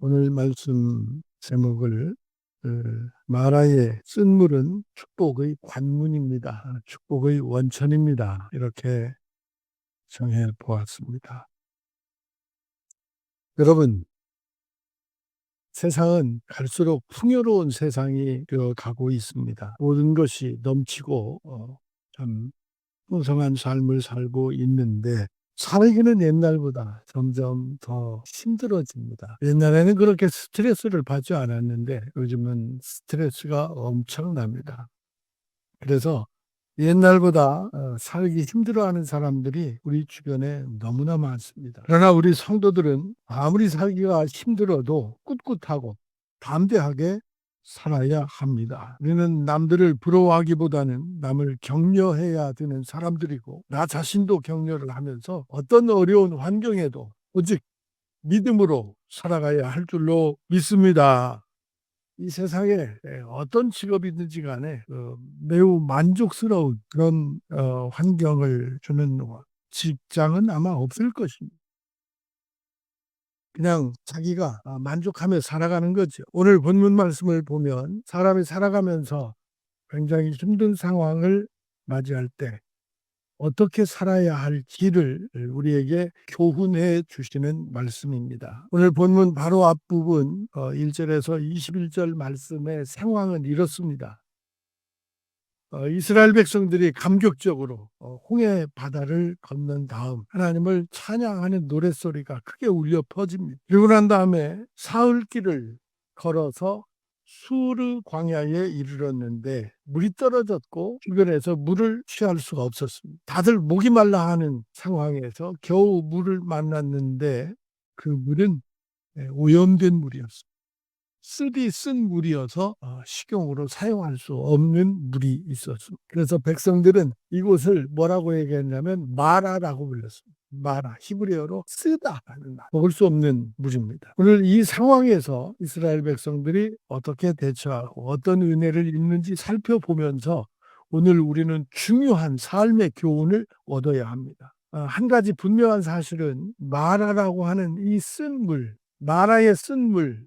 오늘 말씀 제목을 마라의 쓴물은 축복의 관문입니다. 축복의 원천입니다. 이렇게 정해 보았습니다. 여러분, 세상은 갈수록 풍요로운 세상이 되어 가고 있습니다. 모든 것이 넘치고 참 풍성한 삶을 살고 있는데 살기는 옛날보다 점점 더 힘들어집니다. 옛날에는 그렇게 스트레스를 받지 않았는데 요즘은 스트레스가 엄청납니다. 그래서 옛날보다 살기 힘들어하는 사람들이 우리 주변에 너무나 많습니다. 그러나 우리 성도들은 아무리 살기가 힘들어도 꿋꿋하고 담대하게 살아야 합니다. 우리는 남들을 부러워하기보다는 남을 격려해야 되는 사람들이고, 나 자신도 격려를 하면서 어떤 어려운 환경에도 오직 믿음으로 살아가야 할 줄로 믿습니다. 이 세상에 어떤 직업이든지 간에 매우 만족스러운 그런 환경을 주는 직장은 아마 없을 것입니다. 그냥 자기가 만족하며 살아가는 거죠. 오늘 본문 말씀을 보면 사람이 살아가면서 굉장히 힘든 상황을 맞이할 때 어떻게 살아야 할지를 우리에게 교훈해 주시는 말씀입니다. 오늘 본문 바로 앞부분 1절에서 21절 말씀의 상황은 이렇습니다. 이스라엘 백성들이 감격적으로 홍해 바다를 건넌 다음 하나님을 찬양하는 노랫소리가 크게 울려 퍼집니다. 그리고 난 다음에 사흘길을 걸어서 수르 광야에 이르렀는데 물이 떨어졌고 주변에서 물을 취할 수가 없었습니다. 다들 목이 말라 하는 상황에서 겨우 물을 만났는데 그 물은 오염된 물이었습니다. 쓰디 쓴 물이어서 식용으로 사용할 수 없는 물이 있었습니다. 그래서 백성들은 이곳을 뭐라고 얘기했냐면 마라라고 불렀습니다. 마라, 히브리어로 쓰다라는 말, 먹을 수 없는 물입니다. 오늘 이 상황에서 이스라엘 백성들이 어떻게 대처하고 어떤 은혜를 입는지 살펴보면서 오늘 우리는 중요한 삶의 교훈을 얻어야 합니다. 한 가지 분명한 사실은 마라라고 하는 이 쓴 물, 마라의 쓴 물,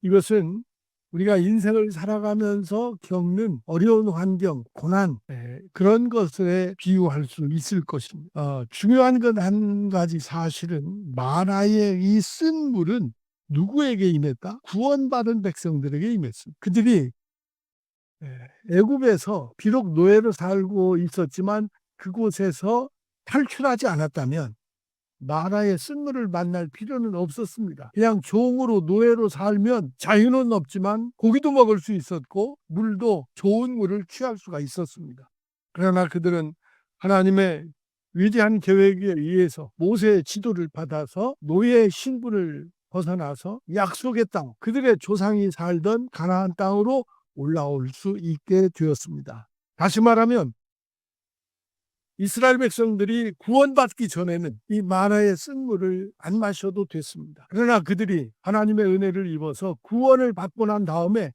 이것은 우리가 인생을 살아가면서 겪는 어려운 환경, 고난, 그런 것에 비유할 수 있을 것입니다. 중요한 건 한 가지 사실은 마라의 이 쓴 물은 누구에게 임했다? 구원받은 백성들에게 임했습니다. 그들이 애굽에서 비록 노예로 살고 있었지만 그곳에서 탈출하지 않았다면 마라의 쓴물을 만날 필요는 없었습니다. 그냥 종으로 노예로 살면 자유는 없지만 고기도 먹을 수 있었고 물도 좋은 물을 취할 수가 있었습니다. 그러나 그들은 하나님의 위대한 계획에 의해서 모세의 지도를 받아서 노예의 신분을 벗어나서 약속의 땅, 그들의 조상이 살던 가나안 땅으로 올라올 수 있게 되었습니다. 다시 말하면 이스라엘 백성들이 구원받기 전에는 이 마라의 쓴물을 안 마셔도 됐습니다. 그러나 그들이 하나님의 은혜를 입어서 구원을 받고 난 다음에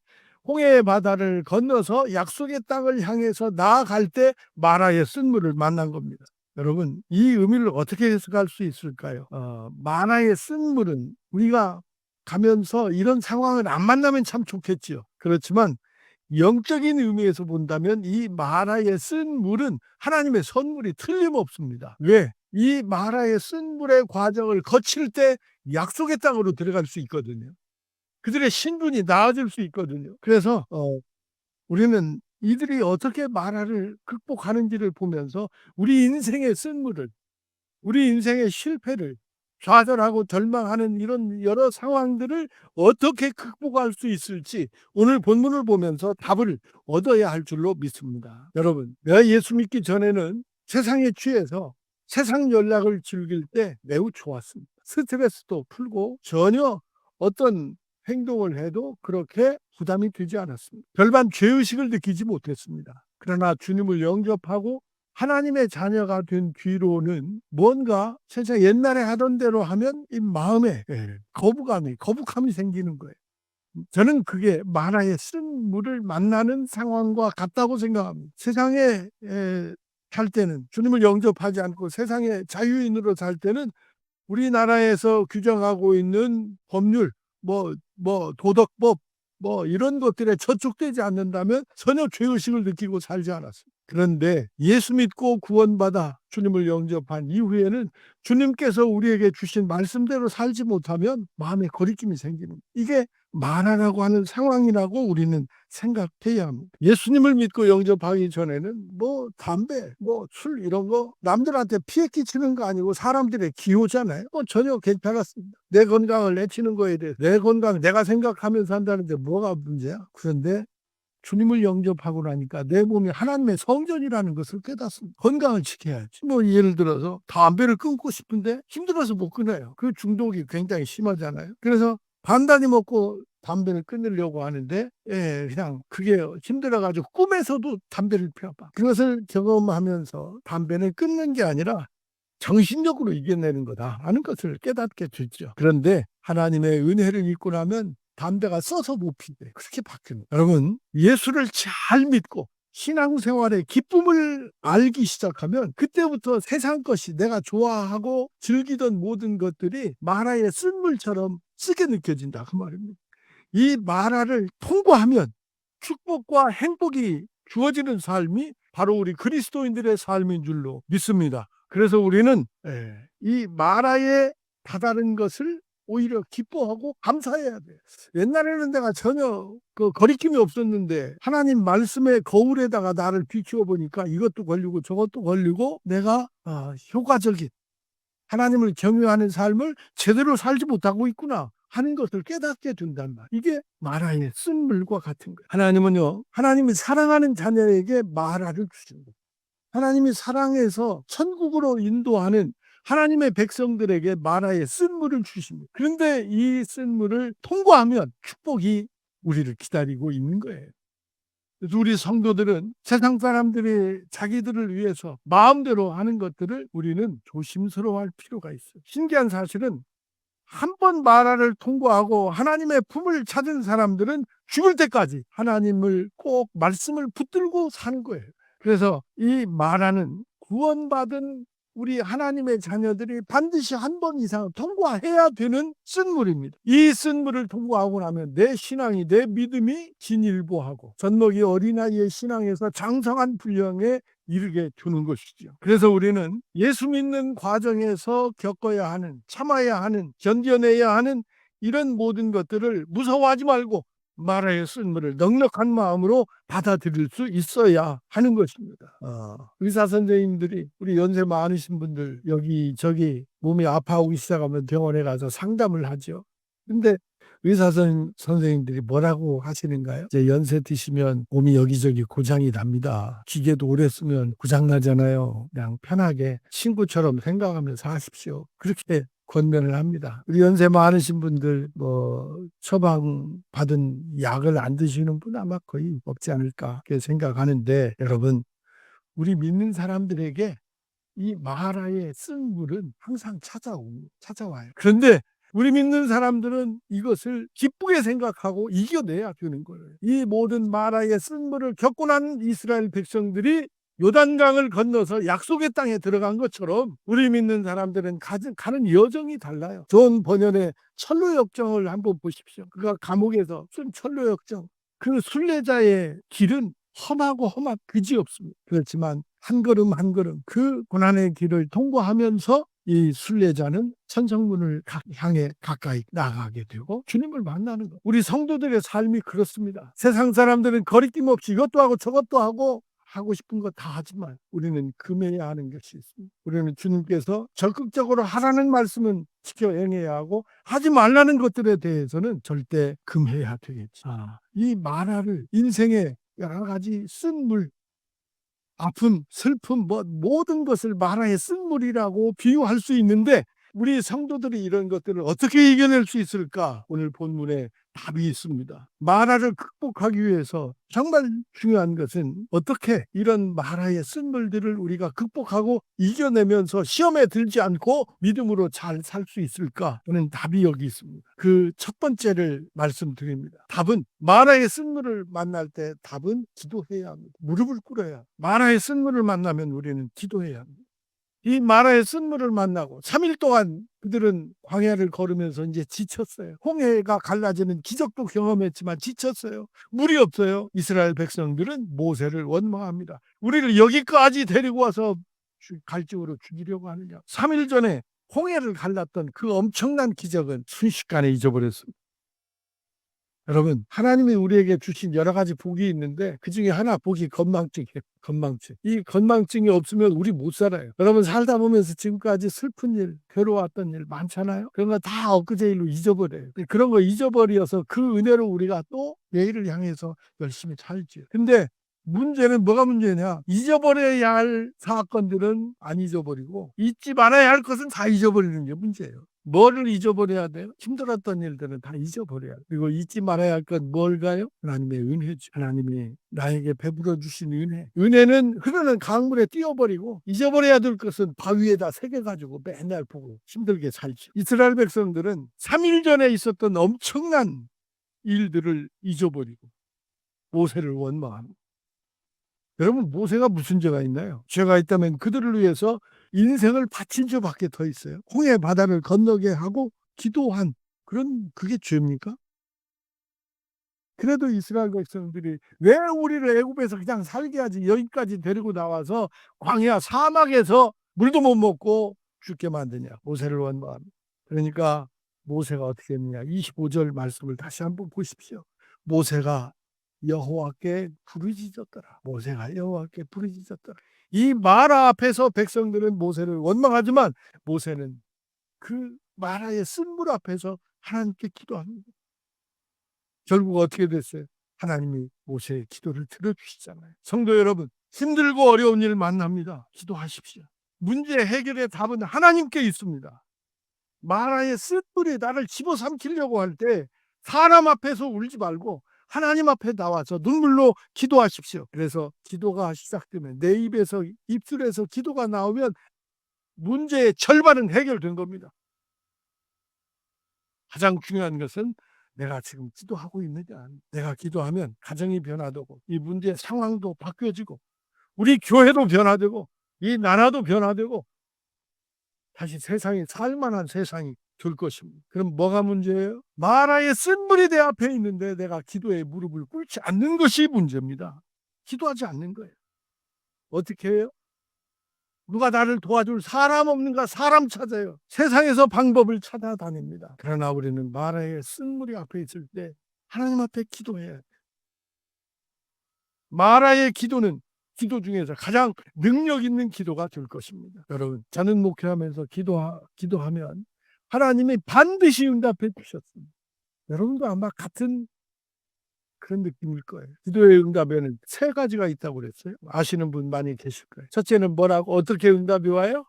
홍해의 바다를 건너서 약속의 땅을 향해서 나아갈 때 마라의 쓴물을 만난 겁니다. 여러분, 이 의미를 어떻게 해석할 수 있을까요? 마라의 쓴물은 우리가 가면서 이런 상황을 안 만나면 참 좋겠지요. 그렇지만 영적인 의미에서 본다면 이 마라에 쓴 물은 하나님의 선물이 틀림없습니다. 왜? 이 마라에 쓴 물의 과정을 거칠 때 약속의 땅으로 들어갈 수 있거든요. 그들의 신분이 나아질 수 있거든요. 그래서 우리는 이들이 어떻게 마라를 극복하는지를 보면서 우리 인생의 쓴물을, 우리 인생의 실패를, 좌절하고 절망하는 이런 여러 상황들을 어떻게 극복할 수 있을지 오늘 본문을 보면서 답을 얻어야 할 줄로 믿습니다. 여러분, 내가 예수 믿기 전에는 세상에 취해서 세상 연락을 즐길 때 매우 좋았습니다. 스트레스도 풀고 전혀 어떤 행동을 해도 그렇게 부담이 되지 않았습니다. 별반 죄의식을 느끼지 못했습니다. 그러나 주님을 영접하고 하나님의 자녀가 된 뒤로는 뭔가 세상 옛날에 하던 대로 하면 이 마음에 거북함이 생기는 거예요. 저는 그게 마라의 쓴 물을 만나는 상황과 같다고 생각합니다. 세상에 살 때는 주님을 영접하지 않고 세상의 자유인으로 살 때는 우리나라에서 규정하고 있는 법률, 도덕법, 이런 것들에 저촉되지 않는다면 전혀 죄의식을 느끼고 살지 않았어요. 그런데 예수 믿고 구원받아 주님을 영접한 이후에는 주님께서 우리에게 주신 말씀대로 살지 못하면 마음에 거리낌이 생기는 거예요. 이게 마라라고 하는 상황이라고 우리는 생각해야 합니다. 예수님을 믿고 영접하기 전에는 담배, 술 이런 거 남들한테 피해 끼치는 거 아니고 사람들의 기호잖아요. 전혀 괜찮았습니다. 내 건강을 내치는 거에 대해 내 건강 내가 생각하면서 한다는데 뭐가 문제야? 그런데 주님을 영접하고 나니까 내 몸이 하나님의 성전이라는 것을 깨닫습니다. 건강을 지켜야지. 예를 들어서 담배를 끊고 싶은데 힘들어서 못 끊어요. 그 중독이 굉장히 심하잖아요. 그래서 단단히 먹고 담배를 끊으려고 하는데 그냥 그게 힘들어가지고 꿈에서도 담배를 피워봐. 그것을 경험하면서 담배는 끊는 게 아니라 정신력으로 이겨내는 거다 하는 것을 깨닫게 되죠. 그런데 하나님의 은혜를 입고 나면 담배가 써서 못 피대. 그렇게 바뀌는 거예요. 여러분, 예수를 잘 믿고 신앙생활의 기쁨을 알기 시작하면 그때부터 세상 것이 내가 좋아하고 즐기던 모든 것들이 마라의 쓴물처럼 쓰게 느껴진다 그 말입니다. 이 마라를 통과하면 축복과 행복이 주어지는 삶이 바로 우리 그리스도인들의 삶인 줄로 믿습니다. 그래서 우리는 이 마라에 다다른 것을 오히려 기뻐하고 감사해야 돼요. 옛날에는 내가 전혀 거리낌이 없었는데 하나님 말씀의 거울에다가 나를 비추어 보니까 이것도 걸리고 저것도 걸리고 내가 효과적인 하나님을 경외하는 삶을 제대로 살지 못하고 있구나 하는 것을 깨닫게 된단 말이에요. 이게 마라의 쓴물과 같은 거예요. 하나님은요, 하나님이 사랑하는 자녀에게 마라를 주시는 거예요. 하나님이 사랑해서 천국으로 인도하는 하나님의 백성들에게 마라의 쓴물을 주십니다. 그런데 이 쓴물을 통과하면 축복이 우리를 기다리고 있는 거예요. 그래서 우리 성도들은 세상 사람들이 자기들을 위해서 마음대로 하는 것들을 우리는 조심스러워할 필요가 있어요. 신기한 사실은 한 번 마라를 통과하고 하나님의 품을 찾은 사람들은 죽을 때까지 하나님을 꼭 말씀을 붙들고 사는 거예요. 그래서 이 마라는 구원받은 우리 하나님의 자녀들이 반드시 한 번 이상 통과해야 되는 쓴물입니다. 이 쓴물을 통과하고 나면 내 신앙이, 내 믿음이 진일보하고 젖먹이 어린아이의 신앙에서 장성한 분량에 이르게 주는 것이죠. 그래서 우리는 예수 믿는 과정에서 겪어야 하는, 참아야 하는, 견뎌내야 하는 이런 모든 것들을 무서워하지 말고 마라의 쓴물을 넉넉한 마음으로 받아들일 수 있어야 하는 것입니다. 의사 선생님들이 우리 연세 많으신 분들 여기저기 몸이 아파오기 시작하면 병원에 가서 상담을 하죠. 근데 의사 선생님들이 뭐라고 하시는가요? 이제 연세 드시면 몸이 여기저기 고장이 납니다. 기계도 오래 쓰면 고장 나잖아요. 그냥 편하게 친구처럼 생각하면서 하십시오. 그렇게 권면을 합니다. 우리 연세 많으신 분들 처방 받은 약을 안 드시는 분 아마 거의 없지 않을까 생각하는데, 여러분, 우리 믿는 사람들에게 이 마라의 쓴물은 항상 찾아와요. 그런데 우리 믿는 사람들은 이것을 기쁘게 생각하고 이겨내야 되는 거예요. 이 모든 마라의 쓴물을 겪고 난 이스라엘 백성들이 요단강을 건너서 약속의 땅에 들어간 것처럼 우리 믿는 사람들은 가는 여정이 달라요. 존 번연의 철로역정을 한번 보십시오. 그가 감옥에서 쓴 철로역정. 그 순례자의 길은 험하고 그지없습니다. 그렇지만 한 걸음 한 걸음 그 고난의 길을 통과하면서 이 순례자는 천성문을 향해 가까이 나가게 되고 주님을 만나는 것. 우리 성도들의 삶이 그렇습니다. 세상 사람들은 거리낌 없이 이것도 하고 저것도 하고 싶은 거 다 하지만 우리는 금해야 하는 것이 있습니다. 우리는 주님께서 적극적으로 하라는 말씀은 지켜 행해야 하고 하지 말라는 것들에 대해서는 절대 금해야 되겠지. 이 마라를 인생의 여러 가지 쓴물, 아픔, 슬픔, 모든 것을 마라의 쓴물이라고 비유할 수 있는데 우리 성도들이 이런 것들을 어떻게 이겨낼 수 있을까? 오늘 본문에 답이 있습니다. 마라를 극복하기 위해서 정말 중요한 것은 어떻게 이런 마라의 쓴물들을 우리가 극복하고 이겨내면서 시험에 들지 않고 믿음으로 잘 살 수 있을까? 저는 답이 여기 있습니다. 그 첫 번째를 말씀드립니다. 답은 마라의 쓴물을 만날 때 답은 기도해야 합니다. 무릎을 꿇어야. 마라의 쓴물을 만나면 우리는 기도해야 합니다. 이 마라의 쓴물을 만나고 3일 동안 그들은 광야를 걸으면서 이제 지쳤어요. 홍해가 갈라지는 기적도 경험했지만 지쳤어요. 물이 없어요. 이스라엘 백성들은 모세를 원망합니다. 우리를 여기까지 데리고 와서 갈증으로 죽이려고 하느냐. 3일 전에 홍해를 갈랐던 그 엄청난 기적은 순식간에 잊어버렸습니다. 여러분, 하나님이 우리에게 주신 여러 가지 복이 있는데 그중에 하나 복이 건망증이에요. 건망증. 이 건망증이 없으면 우리 못 살아요. 여러분 살다 보면서 지금까지 슬픈 일, 괴로웠던 일 많잖아요. 그런 거 다 엊그제 일로 잊어버려요. 그런 거 잊어버려서 그 은혜로 우리가 또 내일을 향해서 열심히 살지. 근데 문제는 뭐가 문제냐? 잊어버려야 할 사건들은 안 잊어버리고 잊지 말아야 할 것은 다 잊어버리는 게 문제예요. 뭐를 잊어버려야 돼요? 힘들었던 일들은 다 잊어버려야 돼요. 그리고 잊지 말아야 할 건 뭘까요? 하나님의 은혜죠. 하나님이 나에게 베풀어 주신 은혜. 은혜는 흐르는 강물에 띄워버리고 잊어버려야 될 것은 바위에다 새겨가지고 맨날 보고 힘들게 살죠. 이스라엘 백성들은 3일 전에 있었던 엄청난 일들을 잊어버리고 모세를 원망합니다. 여러분 모세가 무슨 죄가 있나요? 죄가 있다면 그들을 위해서 인생을 바친 죄밖에 더 있어요. 홍해 바다를 건너게 하고 기도한 그런 그게 죄입니까? 그래도 이스라엘 백성들이 왜 우리를 애굽에서 그냥 살게 하지 여기까지 데리고 나와서 광야 사막에서 물도 못 먹고 죽게 만드냐. 모세를 원망합니다. 그러니까 모세가 어떻게 했느냐. 25절 말씀을 다시 한번 보십시오. 모세가 여호와께 부르짖었더라. 모세가 여호와께 부르짖었더라. 이 마라 앞에서 백성들은 모세를 원망하지만 모세는 그 마라의 쓴물 앞에서 하나님께 기도합니다. 결국 어떻게 됐어요? 하나님이 모세의 기도를 들어주시잖아요. 성도 여러분, 힘들고 어려운 일 만납니다. 기도하십시오. 문제 해결의 답은 하나님께 있습니다. 마라의 쓴물이 나를 집어삼키려고 할 때 사람 앞에서 울지 말고 하나님 앞에 나와서 눈물로 기도하십시오. 그래서 기도가 시작되면 내 입에서 입술에서 기도가 나오면 문제의 절반은 해결된 겁니다. 가장 중요한 것은 내가 지금 기도하고 있느냐. 내가 기도하면 가정이 변화되고 이 문제의 상황도 바뀌어지고 우리 교회도 변화되고 이 나라도 변화되고 다시 세상이 살만한 세상이 될 것입니다. 그럼 뭐가 문제예요? 마라의 쓴물이 내 앞에 있는데 내가 기도에 무릎을 꿇지 않는 것이 문제입니다. 기도하지 않는 거예요. 어떻게 해요? 누가 나를 도와줄 사람 없는가? 사람 찾아요. 세상에서 방법을 찾아다닙니다. 그러나 우리는 마라의 쓴물이 앞에 있을 때 하나님 앞에 기도해야 돼요. 마라의 기도는 기도 중에서 가장 능력 있는 기도가 될 것입니다. 여러분, 저는 목회하면서 기도하면 하나님이 반드시 응답해 주셨습니다. 여러분도 아마 같은 그런 느낌일 거예요. 기도의 응답에는 3가지가 있다고 그랬어요. 아시는 분 많이 계실 거예요. 첫째는 뭐라고? 어떻게 응답이 와요?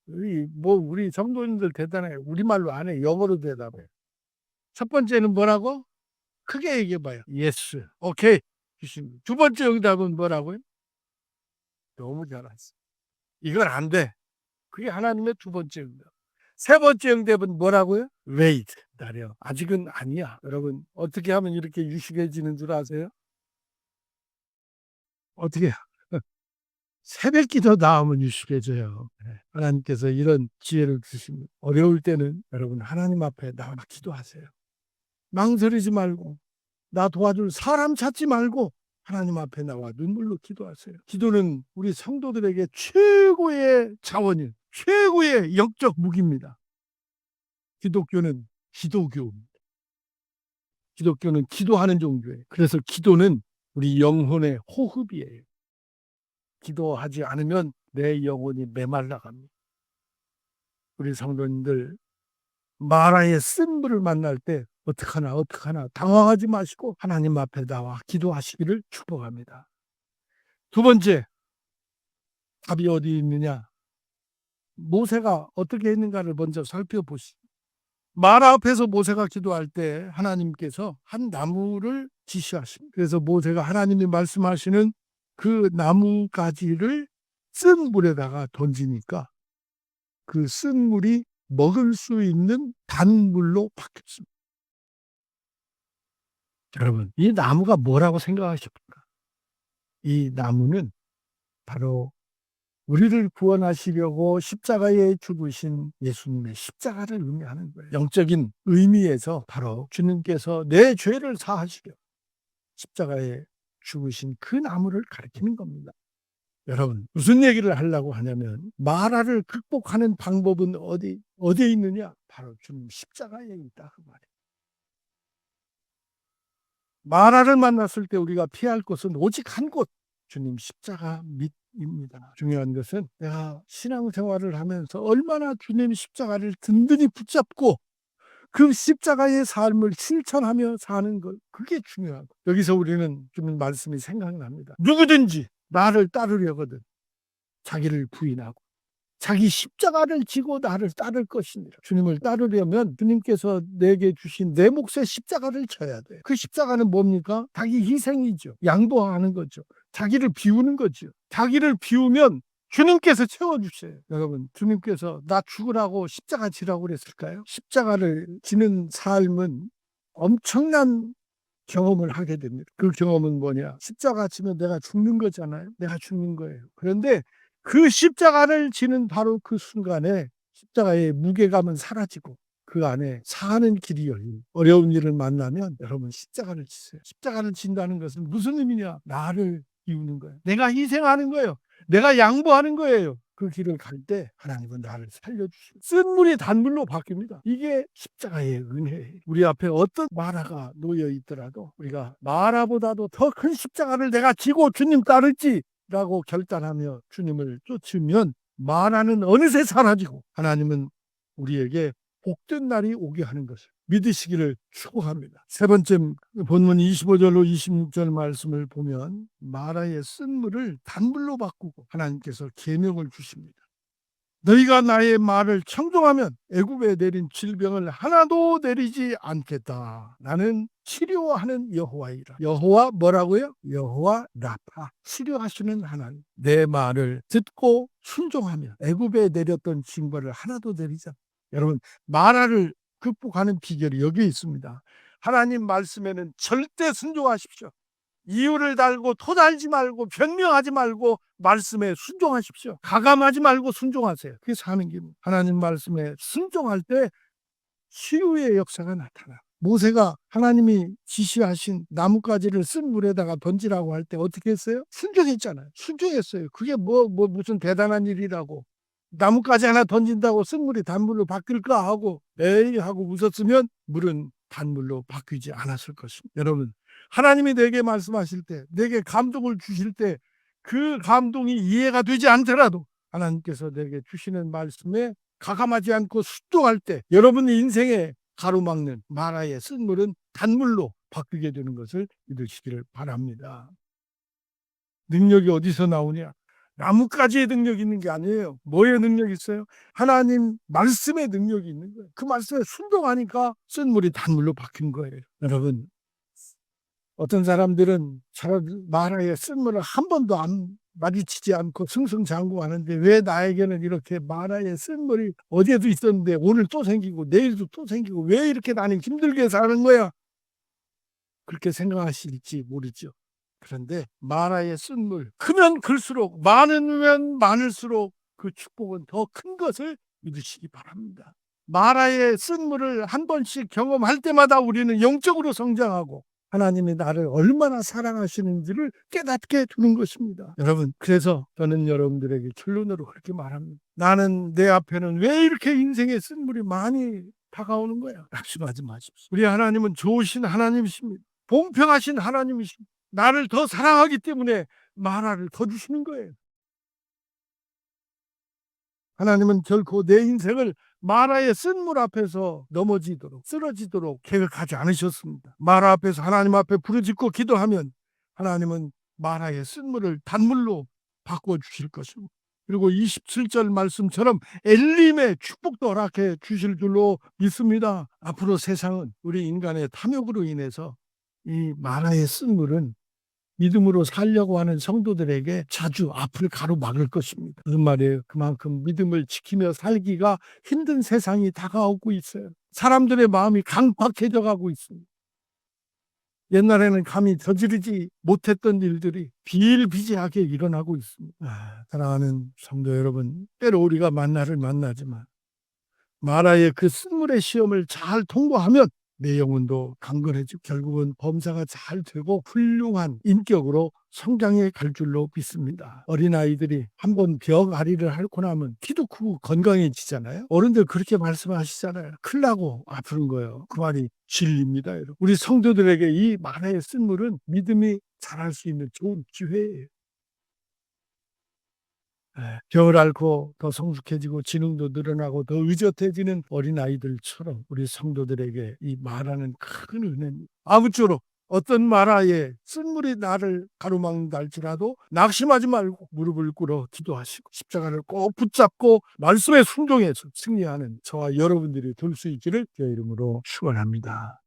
우리 성도님들 대단해요. 우리말로 안 해. 영어로 대답해요. 첫 번째는 뭐라고? 크게 얘기해봐요. Yes. 오케이. 주십니다. 두 번째 응답은 뭐라고요? 너무 잘했어. 이건 안 돼. 그게 하나님의 두 번째 응답. 세 번째 응답은 뭐라고요? Wait. 기다려. 아직은 아니야. 여러분 어떻게 하면 이렇게 유식해지는 줄 아세요? 어떻게 새벽 기도 나오면 유식해져요. 하나님께서 이런 지혜를 주십니다. 어려울 때는 여러분 하나님 앞에 나와 기도하세요. 망설이지 말고 나 도와줄 사람 찾지 말고 하나님 앞에 나와 눈물로 기도하세요. 기도는 우리 성도들에게 최고의 자원이에요. 최고의 영적 무기입니다. 기독교는 기도교입니다. 기독교는 기도하는 종교예요. 그래서 기도는 우리 영혼의 호흡이에요. 기도하지 않으면 내 영혼이 메말라 갑니다. 우리 성도님들 마라의 쓴물을 만날 때 어떡하나 당황하지 마시고 하나님 앞에 나와 기도하시기를 축복합니다. 두 번째, 답이 어디 있느냐? 모세가 어떻게 했는가를 먼저 살펴보시죠. 마라 앞에서 모세가 기도할 때 하나님께서 한 나무를 지시하십니다. 그래서 모세가 하나님이 말씀하시는 그 나무가지를 쓴 물에다가 던지니까 그 쓴 물이 먹을 수 있는 단물로 바뀌었습니다. 여러분, 이 나무가 뭐라고 생각하십니까? 이 나무는 바로 우리를 구원하시려고 십자가에 죽으신 예수님의 십자가를 의미하는 거예요. 영적인 의미에서 바로 주님께서 내 죄를 사하시려 십자가에 죽으신 그 나무를 가리키는 겁니다. 여러분, 무슨 얘기를 하려고 하냐면 마라를 극복하는 방법은 어디에 있느냐? 바로 주님 십자가에 있다 그 말이에요. 마라를 만났을 때 우리가 피할 곳은 오직 한 곳, 주님 십자가 밑입니다. 중요한 것은 내가 신앙생활을 하면서 얼마나 주님 십자가를 든든히 붙잡고 그 십자가의 삶을 실천하며 사는 것, 그게 중요하고, 여기서 우리는 주님 말씀이 생각납니다. 누구든지 나를 따르려거든 자기를 부인하고 자기 십자가를 지고 나를 따를 것이니라. 주님을 따르려면 주님께서 내게 주신 내 몫의 십자가를 져야 돼요. 그 십자가는 뭡니까? 자기 희생이죠. 양보하는 거죠. 자기를 비우는 거죠. 자기를 비우면 주님께서 채워주세요. 여러분, 주님께서 나 죽으라고 십자가 지라고 그랬을까요? 십자가를 지는 삶은 엄청난 경험을 하게 됩니다. 그 경험은 뭐냐? 십자가 지면 내가 죽는 거잖아요. 내가 죽는 거예요. 그런데 그 십자가를 지는 바로 그 순간에 십자가의 무게감은 사라지고 그 안에 사는 길이 열리고, 어려운 일을 만나면 여러분 십자가를 지세요. 십자가를 진다는 것은 무슨 의미냐? 나를 비우는 거예요. 내가 희생하는 거예요. 내가 양보하는 거예요. 그 길을 갈 때 하나님은 나를 살려주시고 쓴 물이 단물로 바뀝니다. 이게 십자가의 은혜예요. 우리 앞에 어떤 마라가 놓여 있더라도 우리가 마라보다도 더 큰 십자가를 내가 지고 주님 따를지 라고 결단하며 주님을 쫓으면 마라는 어느새 사라지고 하나님은 우리에게 복된 날이 오게 하는 것을 믿으시기를 축복합니다. 세 번째 본문 25절로 26절 말씀을 보면 마라의 쓴물을 단물로 바꾸고 하나님께서 계명을 주십니다. 너희가 나의 말을 청종하면 애굽에 내린 질병을 하나도 내리지 않겠다. 나는 치료하는 여호와이라. 여호와 뭐라고요? 여호와 라파. 치료하시는 하나님. 내 말을 듣고 순종하면 애굽에 내렸던 징벌을 하나도 내리지 않겠다. 여러분, 마라를 극복하는 비결이 여기에 있습니다. 하나님 말씀에는 절대 순종하십시오. 이유를 달고 토달지 말고 변명하지 말고 말씀에 순종하십시오. 가감하지 말고 순종하세요. 그게 사는 길입니다. 하나님 말씀에 순종할 때 치유의 역사가 나타나. 모세가 하나님이 지시하신 나뭇가지를 쓴 물에다가 던지라고 할 때 어떻게 했어요? 순종했잖아요. 순종했어요. 그게 무슨 대단한 일이라고. 나뭇가지 하나 던진다고 쓴 물이 단물로 바뀔까 하고 에이 하고 웃었으면 물은 단물로 바뀌지 않았을 것입니다. 여러분, 하나님이 내게 말씀하실 때, 내게 감동을 주실 때 그 감동이 이해가 되지 않더라도 하나님께서 내게 주시는 말씀에 가감하지 않고 순종할 때 여러분 인생에 가로막는 마라의 쓴물은 단물로 바뀌게 되는 것을 믿으시기를 바랍니다. 능력이 어디서 나오냐? 나뭇가지의 능력이 있는 게 아니에요. 뭐의 능력이 있어요? 하나님 말씀의 능력이 있는 거예요. 그 말씀에 순종하니까 쓴물이 단물로 바뀐 거예요. 여러분, 어떤 사람들은 마라의 쓴물을 한 번도 안 마주치지 않고 승승장구하는데 왜 나에게는 이렇게 마라의 쓴물이 어디에도 있었는데 오늘 또 생기고 내일도 또 생기고 왜 이렇게 나는 힘들게 사는 거야? 그렇게 생각하실지 모르죠. 그런데 마라의 쓴물 크면 클수록 많으면 많을수록 그 축복은 더 큰 것을 믿으시기 바랍니다. 마라의 쓴물을 한 번씩 경험할 때마다 우리는 영적으로 성장하고 하나님이 나를 얼마나 사랑하시는지를 깨닫게 되는 것입니다. 여러분, 그래서 저는 여러분들에게 결론으로 그렇게 말합니다. 나는 내 앞에는 왜 이렇게 인생의 쓴물이 많이 다가오는 거야? 낙심하지 마십시오. 우리 하나님은 좋으신 하나님이십니다. 공평하신 하나님이십니다. 나를 더 사랑하기 때문에 마라를 더 주시는 거예요. 하나님은 결코 내 인생을 마라의 쓴물 앞에서 넘어지도록 쓰러지도록 계획하지 않으셨습니다. 마라 앞에서 하나님 앞에 부르짖고 기도하면 하나님은 마라의 쓴물을 단물로 바꿔주실 것입니다. 그리고 27절 말씀처럼 엘림의 축복도 허락해 주실 줄로 믿습니다. 앞으로 세상은 우리 인간의 탐욕으로 인해서 이 마라의 쓴물은 믿음으로 살려고 하는 성도들에게 자주 앞을 가로막을 것입니다. 무슨 말이에요? 그만큼 믿음을 지키며 살기가 힘든 세상이 다가오고 있어요. 사람들의 마음이 강팍해져 가고 있습니다. 옛날에는 감히 저지르지 못했던 일들이 비일비재하게 일어나고 있습니다. 사랑하는 성도 여러분, 때로 우리가 만나를 만나지만 마라의 그 쓴물의 시험을 잘 통과하면 내 영혼도 강건해지고 결국은 범사가 잘 되고 훌륭한 인격으로 성장해 갈 줄로 믿습니다. 어린아이들이 한번 벼가리를 앓고 나면 키도 크고 건강해지잖아요. 어른들 그렇게 말씀하시잖아요. 클 나고 아픈 거예요. 그 말이 진리입니다. 여러분. 우리 성도들에게 이 마라의 쓴물은 믿음이 자랄 수 있는 좋은 기회예요. 벼를 앓고 더 성숙해지고 지능도 늘어나고 더 의젓해지는 어린아이들처럼 우리 성도들에게 이 말하는 큰 은혜입니다. 아무쪼록 어떤 마라에 쓴물이 나를 가로막는다 할지라도 낙심하지 말고 무릎을 꿇어 기도하시고 십자가를 꼭 붙잡고 말씀에 순종해서 승리하는 저와 여러분들이 될 수 있기를 주의 이름으로 축원합니다.